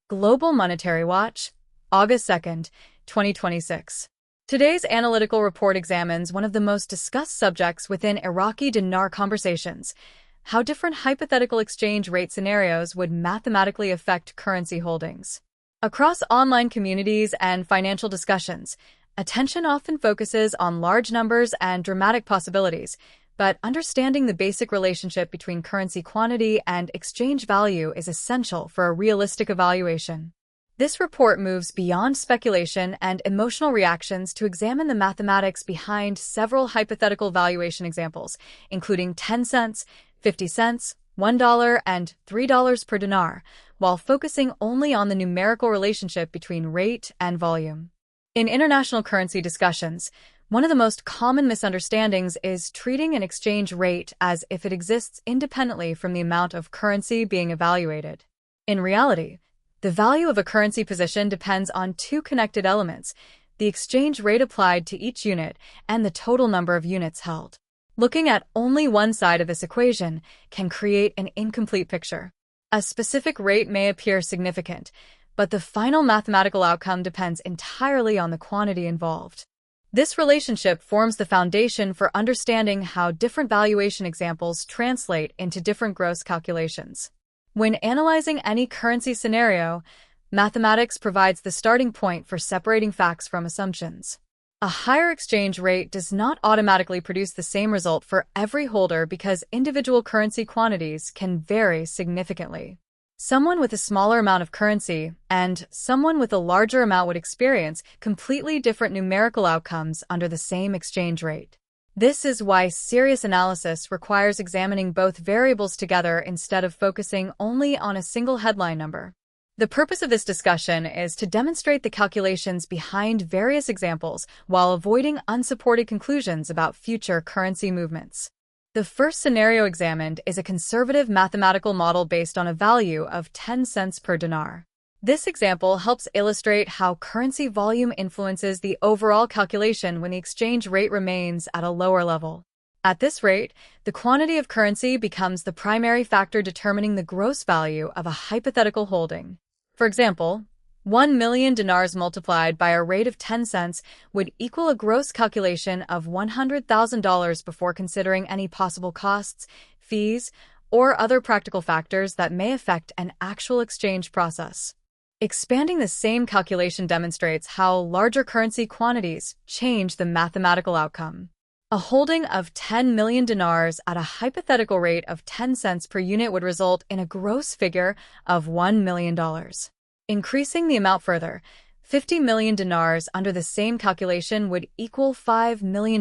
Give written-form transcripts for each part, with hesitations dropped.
Global Monetary Watch, August 2nd, 2026. Today's analytical report examines one of the most discussed subjects within Iraqi Dinar conversations: how different hypothetical exchange rate scenarios would mathematically affect currency holdings. Across online communities and financial discussions, attention often focuses on large numbers and dramatic possibilities, but understanding the basic relationship between currency quantity and exchange value is essential for a realistic evaluation. This report moves beyond speculation and emotional reactions to examine the mathematics behind several hypothetical valuation examples, including 10 cents, 50 cents, $1, and $3 per dinar, while focusing only on the numerical relationship between rate and volume. In international currency discussions, one of the most common misunderstandings is treating an exchange rate as if it exists independently from the amount of currency being evaluated. In reality, the value of a currency position depends on two connected elements: the exchange rate applied to each unit and the total number of units held. Looking at only one side of this equation can create an incomplete picture. A specific rate may appear significant, but the final mathematical outcome depends entirely on the quantity involved. This relationship forms the foundation for understanding how different valuation examples translate into different gross calculations. When analyzing any currency scenario, mathematics provides the starting point for separating facts from assumptions. A higher exchange rate does not automatically produce the same result for every holder because individual currency quantities can vary significantly. Someone with a smaller amount of currency and someone with a larger amount would experience completely different numerical outcomes under the same exchange rate. This is why serious analysis requires examining both variables together instead of focusing only on a single headline number. The purpose of this discussion is to demonstrate the calculations behind various examples while avoiding unsupported conclusions about future currency movements. The first scenario examined is a conservative mathematical model based on a value of 10 cents per dinar. This example helps illustrate how currency volume influences the overall calculation when the exchange rate remains at a lower level. At this rate, the quantity of currency becomes the primary factor determining the gross value of a hypothetical holding. For example, 1 million dinars multiplied by a rate of 10 cents would equal a gross calculation of $100,000 before considering any possible costs, fees, or other practical factors that may affect an actual exchange process. Expanding the same calculation demonstrates how larger currency quantities change the mathematical outcome. A holding of 10 million dinars at a hypothetical rate of 10 cents per unit would result in a gross figure of $1 million. Increasing the amount further, 50 million dinars under the same calculation would equal $5 million,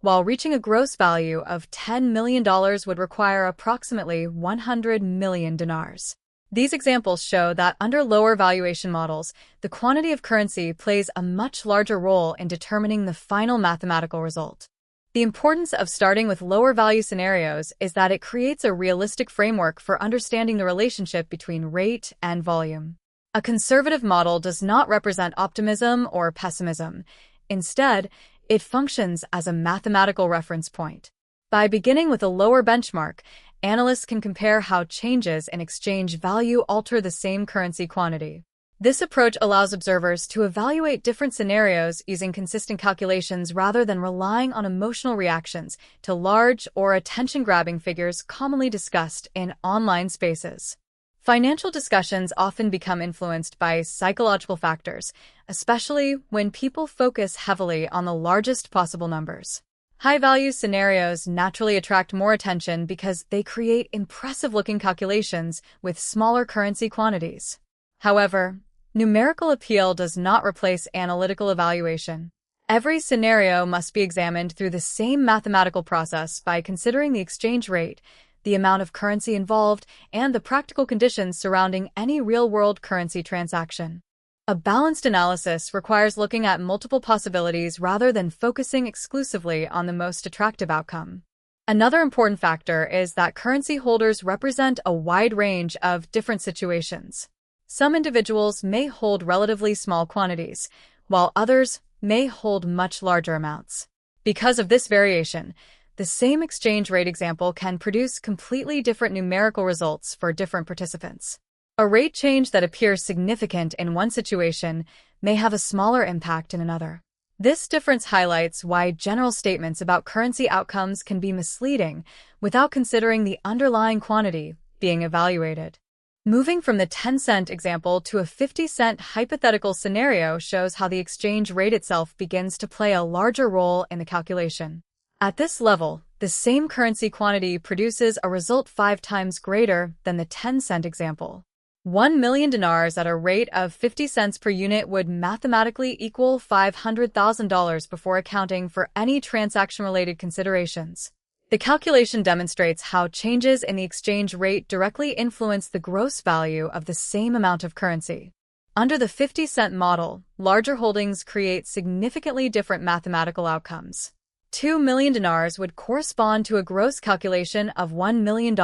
while reaching a gross value of $10 million would require approximately 100 million dinars. These examples show that under lower valuation models, the quantity of currency plays a much larger role in determining the final mathematical result. The importance of starting with lower value scenarios is that it creates a realistic framework for understanding the relationship between rate and volume. A conservative model does not represent optimism or pessimism. Instead, it functions as a mathematical reference point. By beginning with a lower benchmark, analysts can compare how changes in exchange value alter the same currency quantity. This approach allows observers to evaluate different scenarios using consistent calculations rather than relying on emotional reactions to large or attention-grabbing figures commonly discussed in online spaces. Financial discussions often become influenced by psychological factors, especially when people focus heavily on the largest possible numbers. High-value scenarios naturally attract more attention because they create impressive-looking calculations with smaller currency quantities. However, numerical appeal does not replace analytical evaluation. Every scenario must be examined through the same mathematical process by considering the exchange rate, the amount of currency involved, and the practical conditions surrounding any real-world currency transaction. A balanced analysis requires looking at multiple possibilities rather than focusing exclusively on the most attractive outcome. Another important factor is that currency holders represent a wide range of different situations. Some individuals may hold relatively small quantities, while others may hold much larger amounts. Because of this variation, the same exchange rate example can produce completely different numerical results for different participants. A rate change that appears significant in one situation may have a smaller impact in another. This difference highlights why general statements about currency outcomes can be misleading without considering the underlying quantity being evaluated. Moving from the 10-cent example to a 50-cent hypothetical scenario shows how the exchange rate itself begins to play a larger role in the calculation. At this level, the same currency quantity produces a result 5 times greater than the 10-cent example. 1 million dinars at a rate of 50 cents per unit would mathematically equal $500,000 before accounting for any transaction-related considerations. The calculation demonstrates how changes in the exchange rate directly influence the gross value of the same amount of currency. Under the 50-cent model, larger holdings create significantly different mathematical outcomes. 2 million dinars would correspond to a gross calculation of $1 million,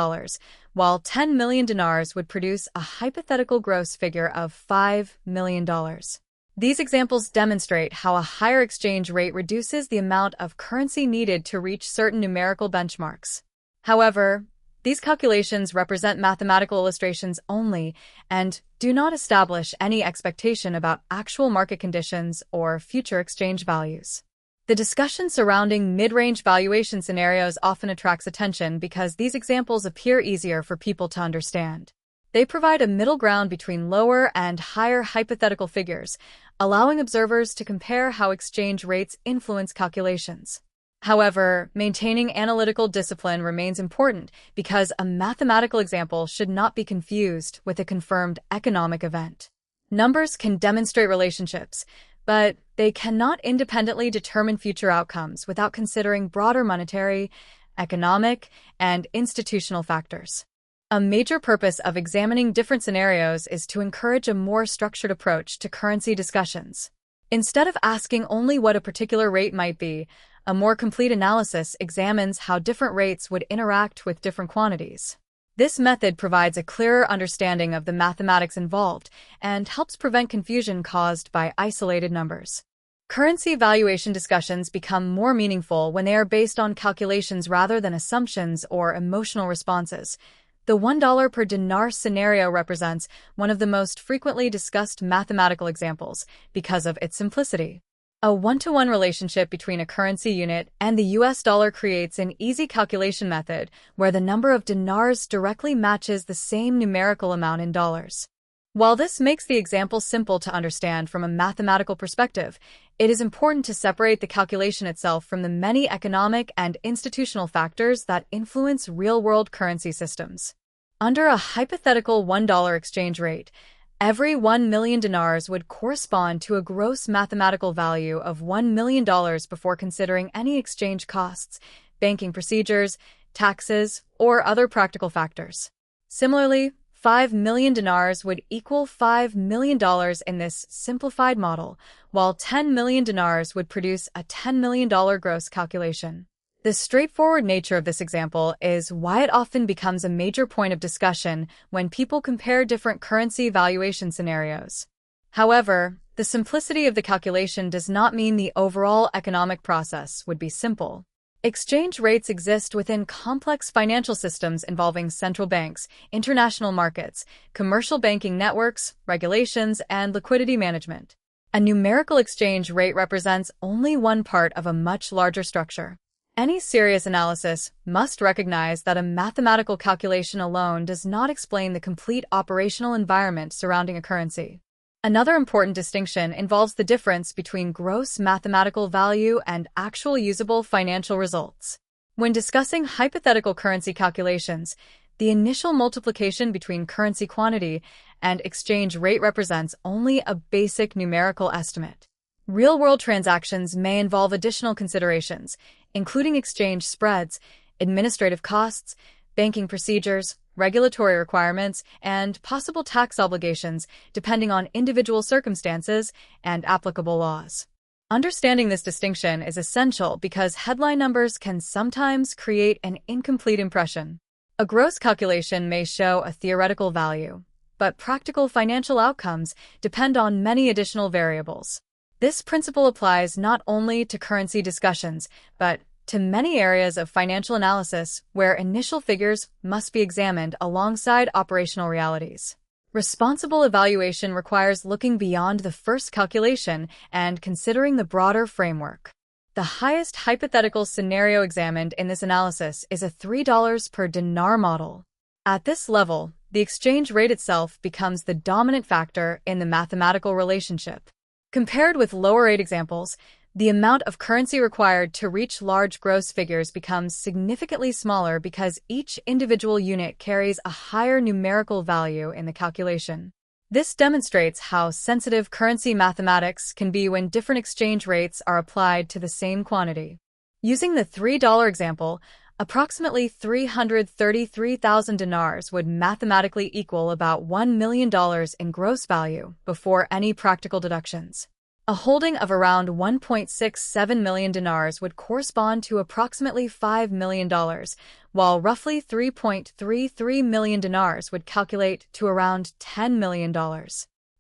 while 10 million dinars would produce a hypothetical gross figure of $5 million. These examples demonstrate how a higher exchange rate reduces the amount of currency needed to reach certain numerical benchmarks. However, these calculations represent mathematical illustrations only and do not establish any expectation about actual market conditions or future exchange values. The discussion surrounding mid-range valuation scenarios often attracts attention because these examples appear easier for people to understand. They provide a middle ground between lower and higher hypothetical figures, allowing observers to compare how exchange rates influence calculations. However, maintaining analytical discipline remains important because a mathematical example should not be confused with a confirmed economic event. Numbers can demonstrate relationships, but they cannot independently determine future outcomes without considering broader monetary, economic, and institutional factors. A major purpose of examining different scenarios is to encourage a more structured approach to currency discussions. Instead of asking only what a particular rate might be, a more complete analysis examines how different rates would interact with different quantities. This method provides a clearer understanding of the mathematics involved and helps prevent confusion caused by isolated numbers. Currency valuation discussions become more meaningful when they are based on calculations rather than assumptions or emotional responses. The $1 per dinar scenario represents one of the most frequently discussed mathematical examples because of its simplicity. A one-to-one relationship between a currency unit and the US dollar creates an easy calculation method where the number of dinars directly matches the same numerical amount in dollars. While this makes the example simple to understand from a mathematical perspective, it is important to separate the calculation itself from the many economic and institutional factors that influence real-world currency systems. Under a hypothetical $1 exchange rate, every 1 million dinars would correspond to a gross mathematical value of $1 million before considering any exchange costs, banking procedures, taxes, or other practical factors. Similarly, 5 million dinars would equal $5 million in this simplified model, while 10 million dinars would produce a $10 million gross calculation. The straightforward nature of this example is why it often becomes a major point of discussion when people compare different currency valuation scenarios. However, the simplicity of the calculation does not mean the overall economic process would be simple. Exchange rates exist within complex financial systems involving central banks, international markets, commercial banking networks, regulations, and liquidity management. A numerical exchange rate represents only one part of a much larger structure. Any serious analysis must recognize that a mathematical calculation alone does not explain the complete operational environment surrounding a currency. Another important distinction involves the difference between gross mathematical value and actual usable financial results. When discussing hypothetical currency calculations, the initial multiplication between currency quantity and exchange rate represents only a basic numerical estimate. Real-world transactions may involve additional considerations, including exchange spreads, administrative costs, banking procedures, regulatory requirements, and possible tax obligations depending on individual circumstances and applicable laws. Understanding this distinction is essential because headline numbers can sometimes create an incomplete impression. A gross calculation may show a theoretical value, but practical financial outcomes depend on many additional variables. This principle applies not only to currency discussions, but to many areas of financial analysis where initial figures must be examined alongside operational realities. Responsible evaluation requires looking beyond the first calculation and considering the broader framework. The highest hypothetical scenario examined in this analysis is a $3 per dinar model. At this level, the exchange rate itself becomes the dominant factor in the mathematical relationship. Compared with lower rate examples, the amount of currency required to reach large gross figures becomes significantly smaller because each individual unit carries a higher numerical value in the calculation. This demonstrates how sensitive currency mathematics can be when different exchange rates are applied to the same quantity. Using the $3 example, approximately 333,000 dinars would mathematically equal about $1 million in gross value before any practical deductions. A holding of around 1.67 million dinars would correspond to approximately $5 million, while roughly 3.33 million dinars would calculate to around $10 million.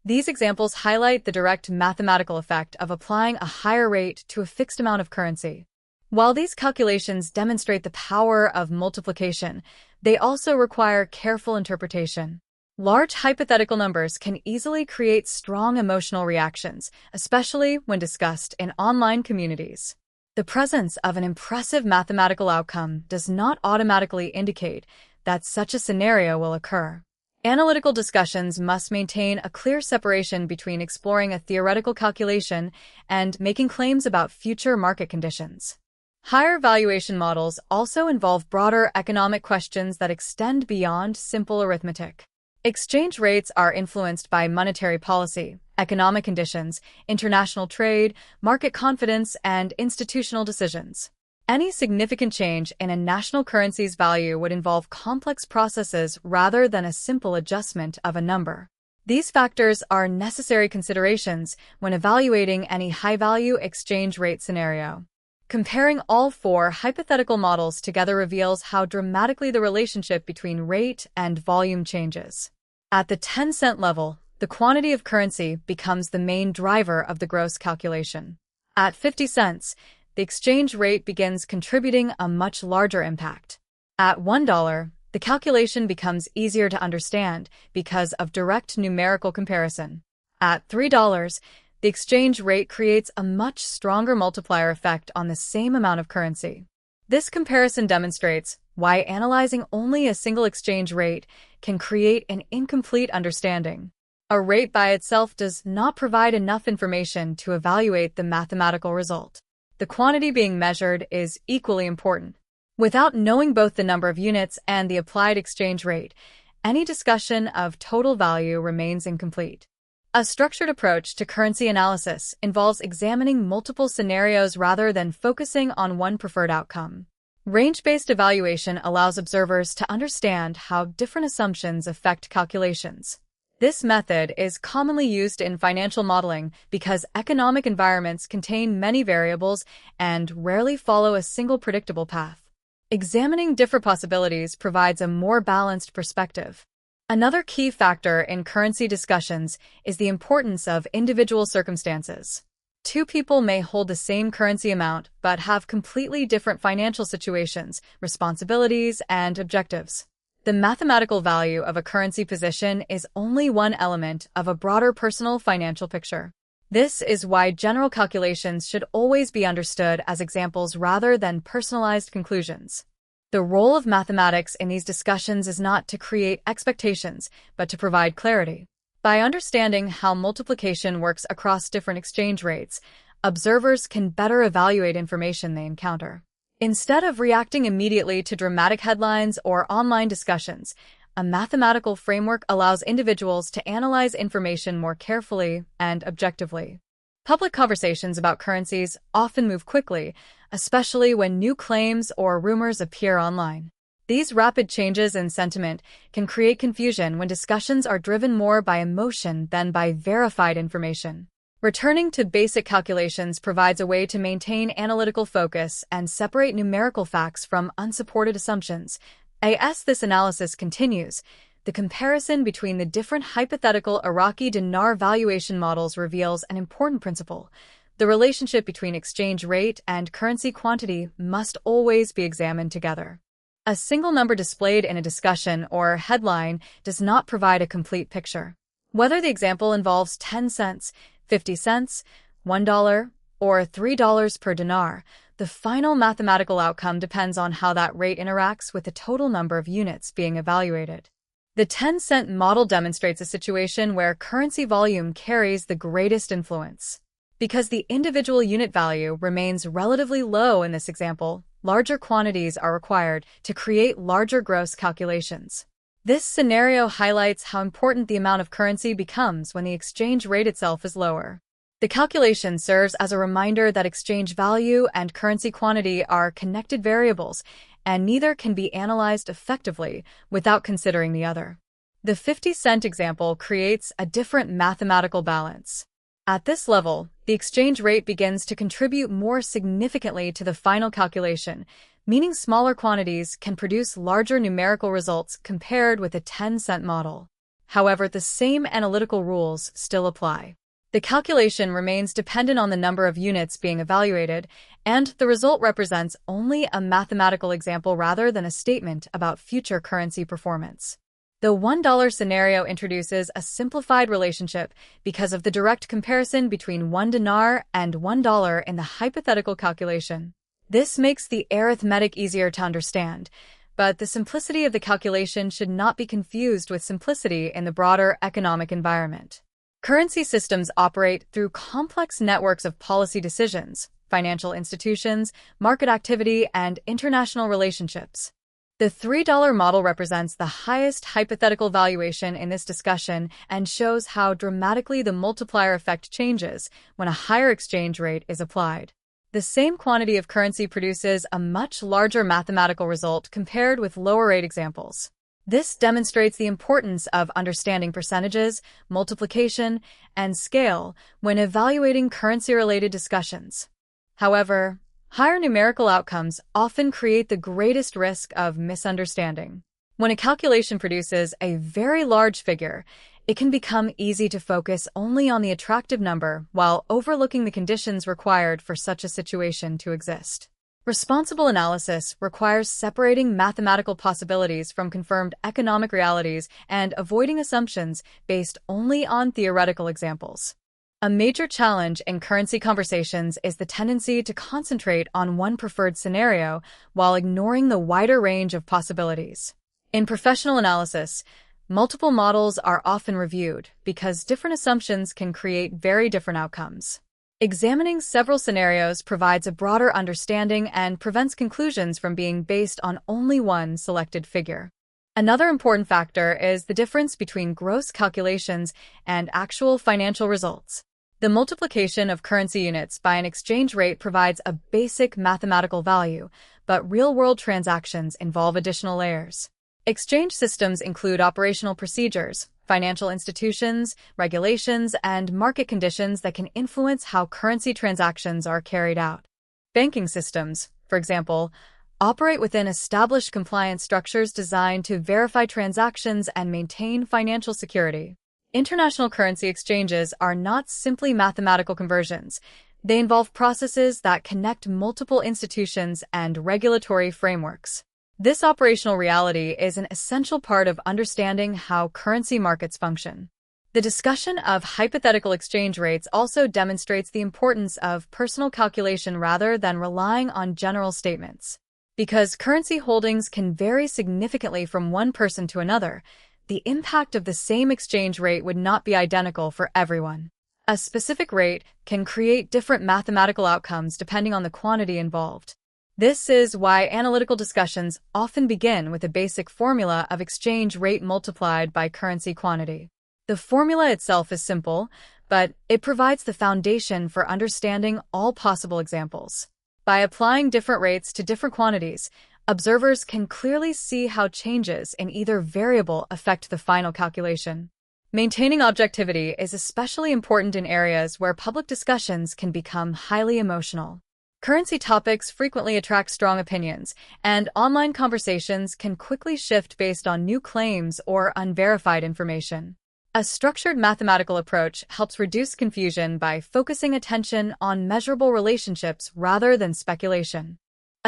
These examples highlight the direct mathematical effect of applying a higher rate to a fixed amount of currency. While these calculations demonstrate the power of multiplication, they also require careful interpretation. Large hypothetical numbers can easily create strong emotional reactions, especially when discussed in online communities. The presence of an impressive mathematical outcome does not automatically indicate that such a scenario will occur. Analytical discussions must maintain a clear separation between exploring a theoretical calculation and making claims about future market conditions. Higher valuation models also involve broader economic questions that extend beyond simple arithmetic. Exchange rates are influenced by monetary policy, economic conditions, international trade, market confidence, and institutional decisions. Any significant change in a national currency's value would involve complex processes rather than a simple adjustment of a number. These factors are necessary considerations when evaluating any high-value exchange rate scenario. Comparing all four hypothetical models together reveals how dramatically the relationship between rate and volume changes. At the 10-cent level, the quantity of currency becomes the main driver of the gross calculation. At 50 cents, the exchange rate begins contributing a much larger impact. At $1, the calculation becomes easier to understand because of direct numerical comparison. At $3, the exchange rate creates a much stronger multiplier effect on the same amount of currency. This comparison demonstrates why analyzing only a single exchange rate can create an incomplete understanding. A rate by itself does not provide enough information to evaluate the mathematical result. The quantity being measured is equally important. Without knowing both the number of units and the applied exchange rate, any discussion of total value remains incomplete. A structured approach to currency analysis involves examining multiple scenarios rather than focusing on one preferred outcome. Range-based evaluation allows observers to understand how different assumptions affect calculations. This method is commonly used in financial modeling because economic environments contain many variables and rarely follow a single predictable path. Examining different possibilities provides a more balanced perspective. Another key factor in currency discussions is the importance of individual circumstances. Two people may hold the same currency amount but have completely different financial situations, responsibilities, and objectives. The mathematical value of a currency position is only one element of a broader personal financial picture. This is why general calculations should always be understood as examples rather than personalized conclusions. The role of mathematics in these discussions is not to create expectations, but to provide clarity. By understanding how multiplication works across different exchange rates, observers can better evaluate information they encounter. Instead of reacting immediately to dramatic headlines or online discussions, a mathematical framework allows individuals to analyze information more carefully and objectively. Public conversations about currencies often move quickly, especially when new claims or rumors appear online. These rapid changes in sentiment can create confusion when discussions are driven more by emotion than by verified information. Returning to basic calculations provides a way to maintain analytical focus and separate numerical facts from unsupported assumptions. As this analysis continues, the comparison between the different hypothetical Iraqi dinar valuation models reveals an important principle. The relationship between exchange rate and currency quantity must always be examined together. A single number displayed in a discussion or headline does not provide a complete picture. Whether the example involves 10 cents, 50 cents, $1, or $3 per dinar, the final mathematical outcome depends on how that rate interacts with the total number of units being evaluated. The 10-cent model demonstrates a situation where currency volume carries the greatest influence. Because the individual unit value remains relatively low in this example, larger quantities are required to create larger gross calculations. This scenario highlights how important the amount of currency becomes when the exchange rate itself is lower. The calculation serves as a reminder that exchange value and currency quantity are connected variables, and neither can be analyzed effectively without considering the other. The 50-cent example creates a different mathematical balance. At this level, the exchange rate begins to contribute more significantly to the final calculation, meaning smaller quantities can produce larger numerical results compared with a 10-cent model. However, the same analytical rules still apply. The calculation remains dependent on the number of units being evaluated, and the result represents only a mathematical example rather than a statement about future currency performance. The $1 scenario introduces a simplified relationship because of the direct comparison between 1 dinar and $1 in the hypothetical calculation. This makes the arithmetic easier to understand, but the simplicity of the calculation should not be confused with simplicity in the broader economic environment. Currency systems operate through complex networks of policy decisions, financial institutions, market activity, and international relationships. The $3 model represents the highest hypothetical valuation in this discussion and shows how dramatically the multiplier effect changes when a higher exchange rate is applied. The same quantity of currency produces a much larger mathematical result compared with lower rate examples. This demonstrates the importance of understanding percentages, multiplication, and scale when evaluating currency-related discussions. However, higher numerical outcomes often create the greatest risk of misunderstanding. When a calculation produces a very large figure, it can become easy to focus only on the attractive number while overlooking the conditions required for such a situation to exist. Responsible analysis requires separating mathematical possibilities from confirmed economic realities and avoiding assumptions based only on theoretical examples. A major challenge in currency conversations is the tendency to concentrate on one preferred scenario while ignoring the wider range of possibilities. In professional analysis, multiple models are often reviewed because different assumptions can create very different outcomes. Examining several scenarios provides a broader understanding and prevents conclusions from being based on only one selected figure. Another important factor is the difference between gross calculations and actual financial results. The multiplication of currency units by an exchange rate provides a basic mathematical value, but real-world transactions involve additional layers. Exchange systems include operational procedures, financial institutions, regulations, and market conditions that can influence how currency transactions are carried out. Banking systems, for example, operate within established compliance structures designed to verify transactions and maintain financial security. International currency exchanges are not simply mathematical conversions. They involve processes that connect multiple institutions and regulatory frameworks. This operational reality is an essential part of understanding how currency markets function. The discussion of hypothetical exchange rates also demonstrates the importance of personal calculation rather than relying on general statements. Because currency holdings can vary significantly from one person to another, the impact of the same exchange rate would not be identical for everyone. A specific rate can create different mathematical outcomes depending on the quantity involved. This is why analytical discussions often begin with a basic formula of exchange rate multiplied by currency quantity. The formula itself is simple, but it provides the foundation for understanding all possible examples. By applying different rates to different quantities, observers can clearly see how changes in either variable affect the final calculation. Maintaining objectivity is especially important in areas where public discussions can become highly emotional. Currency topics frequently attract strong opinions, and online conversations can quickly shift based on new claims or unverified information. A structured mathematical approach helps reduce confusion by focusing attention on measurable relationships rather than speculation.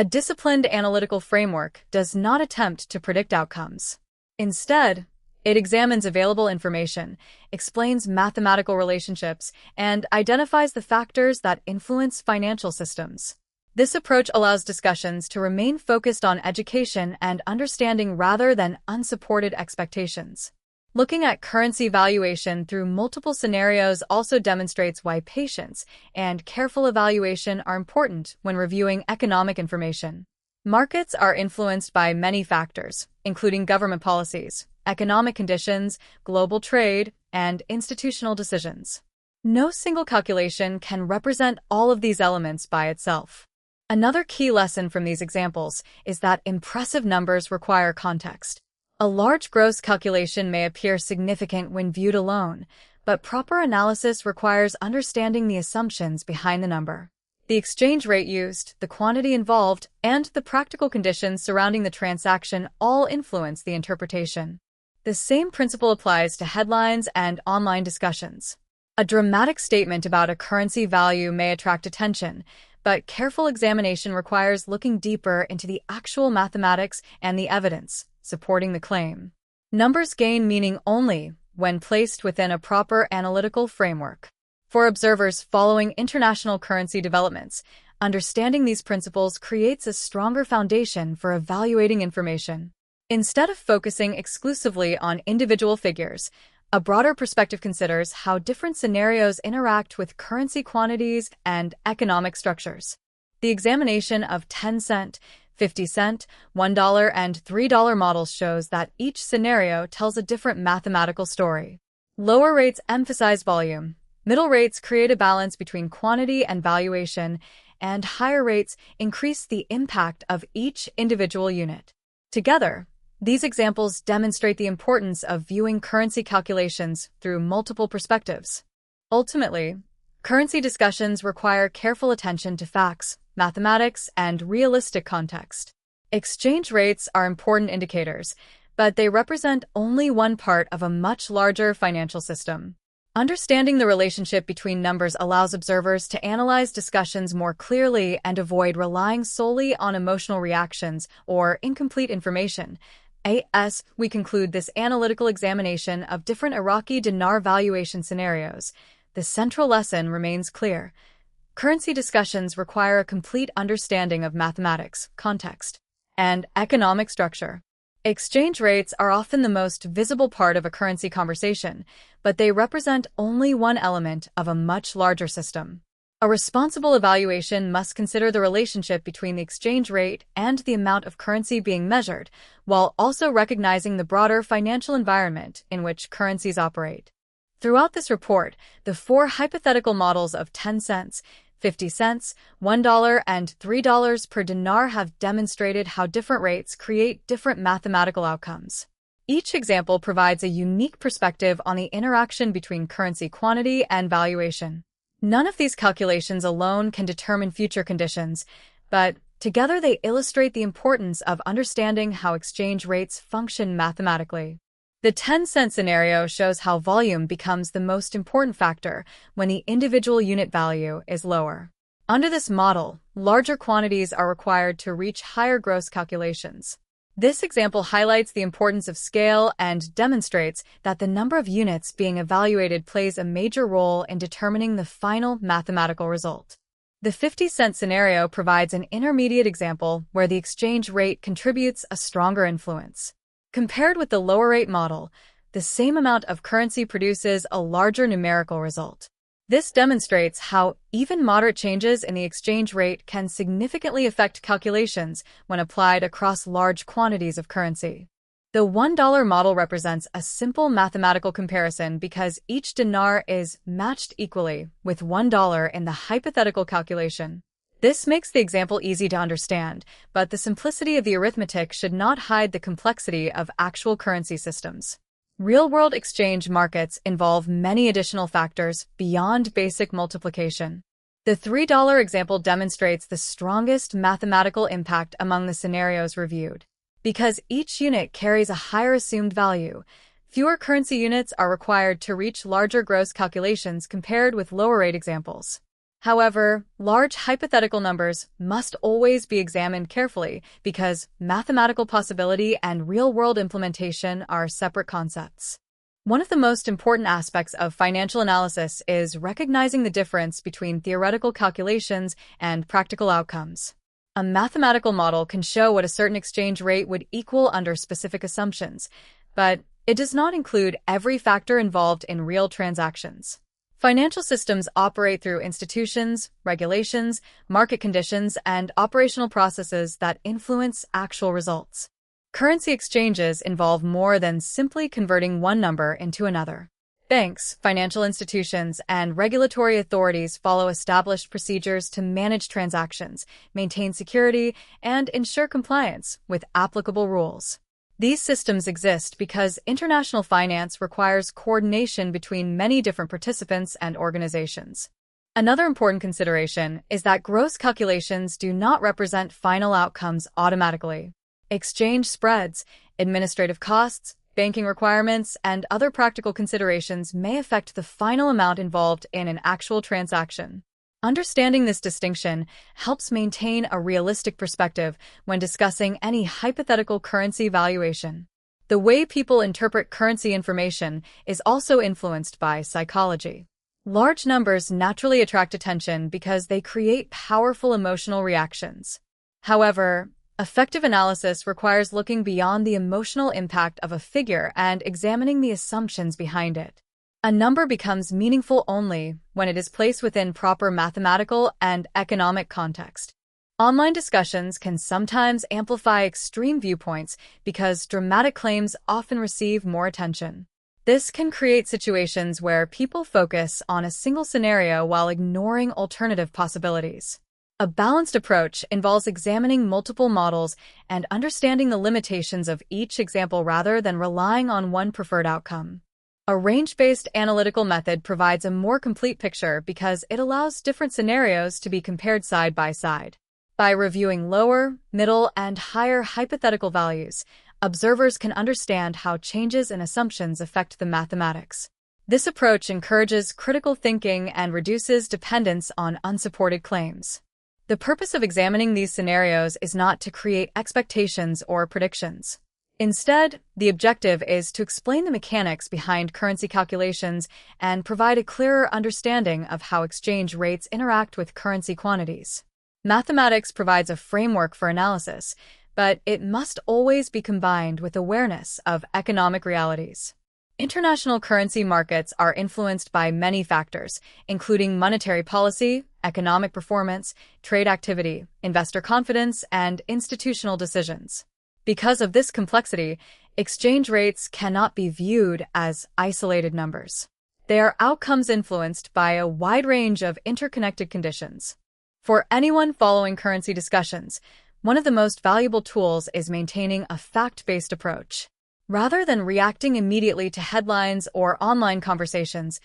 A disciplined analytical framework does not attempt to predict outcomes. Instead, it examines available information, explains mathematical relationships, and identifies the factors that influence financial systems. This approach allows discussions to remain focused on education and understanding rather than unsupported expectations. Looking at currency valuation through multiple scenarios also demonstrates why patience and careful evaluation are important when reviewing economic information. Markets are influenced by many factors, including government policies, economic conditions, global trade, and institutional decisions. No single calculation can represent all of these elements by itself. Another key lesson from these examples is that impressive numbers require context. A large gross calculation may appear significant when viewed alone, but proper analysis requires understanding the assumptions behind the number. The exchange rate used, the quantity involved, and the practical conditions surrounding the transaction all influence the interpretation. The same principle applies to headlines and online discussions. A dramatic statement about a currency value may attract attention, but careful examination requires looking deeper into the actual mathematics and the evidence supporting the claim. Numbers gain meaning only when placed within a proper analytical framework. For observers following international currency developments, understanding these principles creates a stronger foundation for evaluating information. Instead of focusing exclusively on individual figures, a broader perspective considers how different scenarios interact with currency quantities and economic structures. The examination of 10-cent, 50-cent, $1, and $3 models shows that each scenario tells a different mathematical story. Lower rates emphasize volume, middle rates create a balance between quantity and valuation, and higher rates increase the impact of each individual unit. Together, these examples demonstrate the importance of viewing currency calculations through multiple perspectives. Ultimately, currency discussions require careful attention to facts, mathematics, and realistic context. Exchange rates are important indicators, but they represent only one part of a much larger financial system. Understanding the relationship between numbers allows observers to analyze discussions more clearly and avoid relying solely on emotional reactions or incomplete information. As we conclude this analytical examination of different Iraqi dinar valuation scenarios, the central lesson remains clear. Currency discussions require a complete understanding of mathematics, context, and economic structure. Exchange rates are often the most visible part of a currency conversation, but they represent only one element of a much larger system. A responsible evaluation must consider the relationship between the exchange rate and the amount of currency being measured, while also recognizing the broader financial environment in which currencies operate. Throughout this report, the four hypothetical models of 10 cents, 50 cents, $1, and $3 per dinar have demonstrated how different rates create different mathematical outcomes. Each example provides a unique perspective on the interaction between currency quantity and valuation. None of these calculations alone can determine future conditions, but together they illustrate the importance of understanding how exchange rates function mathematically. The 10-cent scenario shows how volume becomes the most important factor when the individual unit value is lower. Under this model, larger quantities are required to reach higher gross calculations. This example highlights the importance of scale and demonstrates that the number of units being evaluated plays a major role in determining the final mathematical result. The 50-cent scenario provides an intermediate example where the exchange rate contributes a stronger influence. Compared with the lower rate model, the same amount of currency produces a larger numerical result. This demonstrates how even moderate changes in the exchange rate can significantly affect calculations when applied across large quantities of currency. The $1 model represents a simple mathematical comparison because each dinar is matched equally with $1 in the hypothetical calculation. This makes the example easy to understand, but the simplicity of the arithmetic should not hide the complexity of actual currency systems. Real-world exchange markets involve many additional factors beyond basic multiplication. The $3 example demonstrates the strongest mathematical impact among the scenarios reviewed. Because each unit carries a higher assumed value, fewer currency units are required to reach larger gross calculations compared with lower rate examples. However, large hypothetical numbers must always be examined carefully because mathematical possibility and real-world implementation are separate concepts. One of the most important aspects of financial analysis is recognizing the difference between theoretical calculations and practical outcomes. A mathematical model can show what a certain exchange rate would equal under specific assumptions, but it does not include every factor involved in real transactions. Financial systems operate through institutions, regulations, market conditions, and operational processes that influence actual results. Currency exchanges involve more than simply converting one number into another. Banks, financial institutions, and regulatory authorities follow established procedures to manage transactions, maintain security, and ensure compliance with applicable rules. These systems exist because international finance requires coordination between many different participants and organizations. Another important consideration is that gross calculations do not represent final outcomes automatically. Exchange spreads, administrative costs, banking requirements, and other practical considerations may affect the final amount involved in an actual transaction. Understanding this distinction helps maintain a realistic perspective when discussing any hypothetical currency valuation. The way people interpret currency information is also influenced by psychology. Large numbers naturally attract attention because they create powerful emotional reactions. However, effective analysis requires looking beyond the emotional impact of a figure and examining the assumptions behind it. A number becomes meaningful only when it is placed within proper mathematical and economic context. Online discussions can sometimes amplify extreme viewpoints because dramatic claims often receive more attention. This can create situations where people focus on a single scenario while ignoring alternative possibilities. A balanced approach involves examining multiple models and understanding the limitations of each example rather than relying on one preferred outcome. A range-based analytical method provides a more complete picture because it allows different scenarios to be compared side by side. By reviewing lower, middle, and higher hypothetical values, observers can understand how changes in assumptions affect the mathematics. This approach encourages critical thinking and reduces dependence on unsupported claims. The purpose of examining these scenarios is not to create expectations or predictions. Instead, the objective is to explain the mechanics behind currency calculations and provide a clearer understanding of how exchange rates interact with currency quantities. Mathematics provides a framework for analysis, but it must always be combined with awareness of economic realities. International currency markets are influenced by many factors, including monetary policy, economic performance, trade activity, investor confidence, and institutional decisions. Because of this complexity, exchange rates cannot be viewed as isolated numbers. They are outcomes influenced by a wide range of interconnected conditions. For anyone following currency discussions, one of the most valuable tools is maintaining a fact-based approach. Rather than reacting immediately to headlines or online conversations,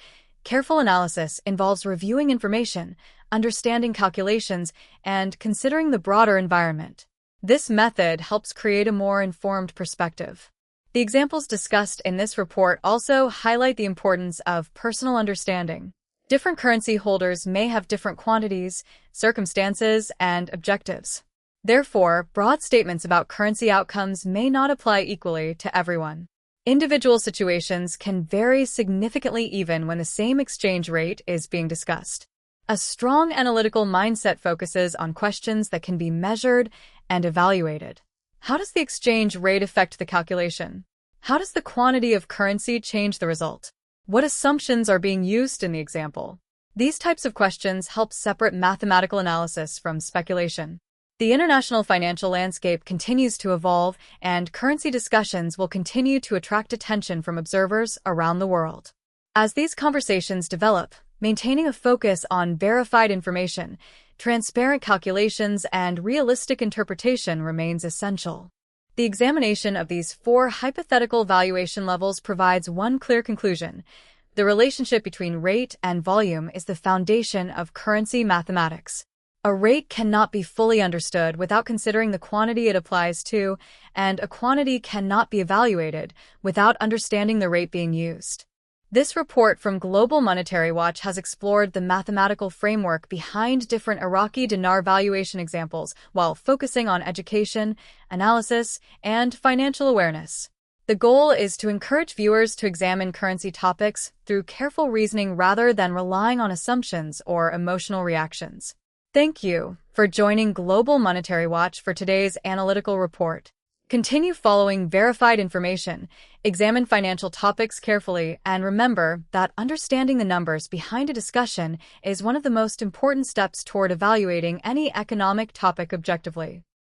careful analysis involves reviewing information, understanding calculations, and considering the broader environment. This method helps create a more informed perspective. The examples discussed in this report also highlight the importance of personal understanding. Different currency holders may have different quantities, circumstances, and objectives. Therefore, broad statements about currency outcomes may not apply equally to everyone. Individual situations can vary significantly even when the same exchange rate is being discussed. A strong analytical mindset focuses on questions that can be measured and evaluated. How does the exchange rate affect the calculation? How does the quantity of currency change the result? What assumptions are being used in the example? These types of questions help separate mathematical analysis from speculation. The international financial landscape continues to evolve, and currency discussions will continue to attract attention from observers around the world. As these conversations develop, maintaining a focus on verified information, transparent calculations, and realistic interpretation remains essential. The examination of these 4 hypothetical valuation levels provides one clear conclusion. The relationship between rate and volume is the foundation of currency mathematics. A rate cannot be fully understood without considering the quantity it applies to, and a quantity cannot be evaluated without understanding the rate being used. This report from Global Monetary Watch has explored the mathematical framework behind different Iraqi dinar valuation examples while focusing on education, analysis, and financial awareness. The goal is to encourage viewers to examine currency topics through careful reasoning rather than relying on assumptions or emotional reactions. Thank you for joining Global Monetary Watch for today's analytical report. Continue following verified information, examine financial topics carefully, and remember that understanding the numbers behind a discussion is one of the most important steps toward evaluating any economic topic objectively.